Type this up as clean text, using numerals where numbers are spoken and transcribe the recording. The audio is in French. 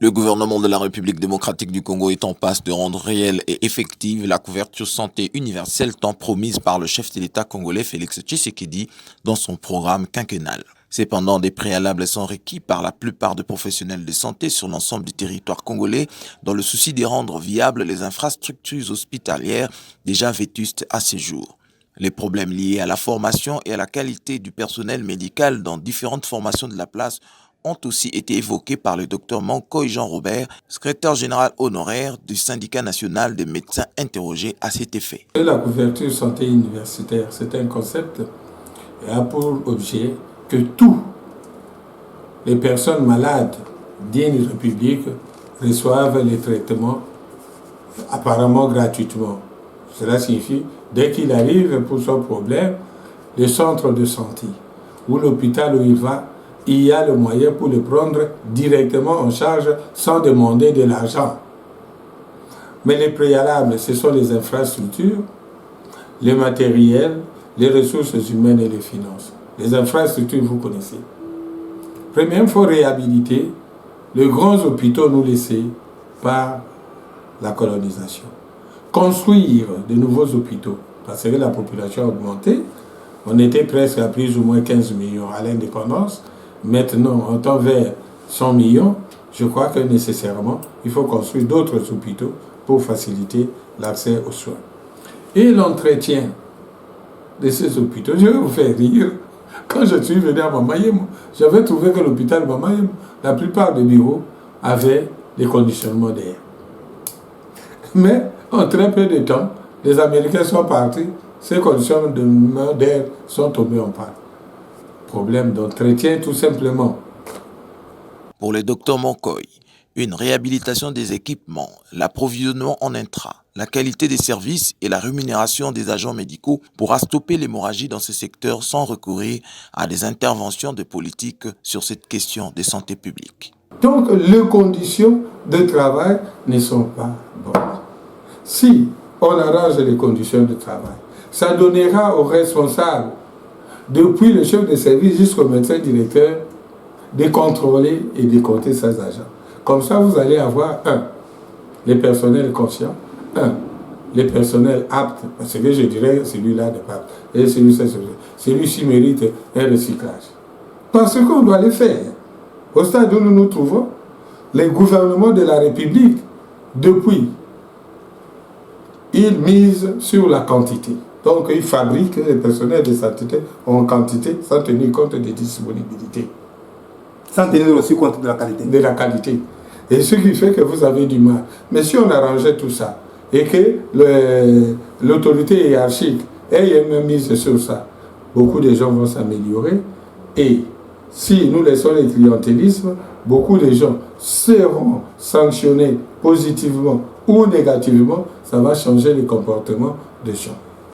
Le gouvernement de la République démocratique du Congo est en passe de rendre réelle et effective la couverture santé universelle tant promise par le chef de l'État congolais Félix Tshisekedi dans son programme quinquennal. Cependant, des préalables sont requis par la plupart des professionnels de santé sur l'ensemble du territoire congolais dans le souci de rendre viables les infrastructures hospitalières déjà vétustes à ces jours. Les problèmes liés à la formation et à la qualité du personnel médical dans différentes formations de la place ont aussi été évoqués par le Dr Mankoy Jean-Robert, secrétaire général honoraire du syndicat national des médecins interrogé à cet effet. La couverture santé universitaire, c'est un concept qui a pour objet que tous les personnes malades d'une république reçoivent les traitements apparemment gratuitement. Cela signifie, dès qu'il arrive pour son problème, le centre de santé ou l'hôpital où il va, il y a le moyen pour le prendre directement en charge sans demander de l'argent. Mais les préalables, ce sont les infrastructures, les matériels, les ressources humaines et les finances. Les infrastructures, vous connaissez. Premièrement, il faut réhabiliter les grands hôpitaux nous laissés par la colonisation. Construire de nouveaux hôpitaux, parce que la population a augmenté. On était presque à plus ou moins 15 millions à l'indépendance. Maintenant, on tend vers 100 millions. Je crois que nécessairement, il faut construire d'autres hôpitaux pour faciliter l'accès aux soins. Et l'entretien de ces hôpitaux, je vais vous faire rire. Quand je suis venu à Mamayemo, j'avais trouvé que l'hôpital Mamayemo, la plupart des bureaux avaient des conditionnements d'air. Mais en très peu de temps, les Américains sont partis, ces conditionnements d'air sont tombés en panne. Problème d'entretien tout simplement. Pour le docteur Mankoy, une réhabilitation des équipements, l'approvisionnement en intra, la qualité des services et la rémunération des agents médicaux pourra stopper l'hémorragie dans ce secteur sans recourir à des interventions de politique sur cette question de santé publique. Donc les conditions de travail ne sont pas bonnes. Si on arrange les conditions de travail, ça donnera aux responsables, depuis le chef de service jusqu'au médecin directeur, de contrôler et de compter ses agents. Comme ça, vous allez avoir les personnels conscients, les personnels aptes, parce que je dirais celui-là n'est pas apte, et celui-ci mérite un recyclage. Parce qu'on doit le faire. Au stade où nous nous trouvons, les gouvernements de la République, depuis, ils misent sur la quantité. Donc, ils fabriquent les personnels de santé en quantité sans tenir compte des disponibilités. Sans tenir aussi compte de la qualité. De la qualité. Et ce qui fait que vous avez du mal. Mais si on arrangeait tout ça et que l'autorité hiérarchique ait même mise sur ça, beaucoup de gens vont s'améliorer. Et si nous laissons le clientélisme, beaucoup de gens seront sanctionnés positivement ou négativement. Ça va changer le comportement des gens.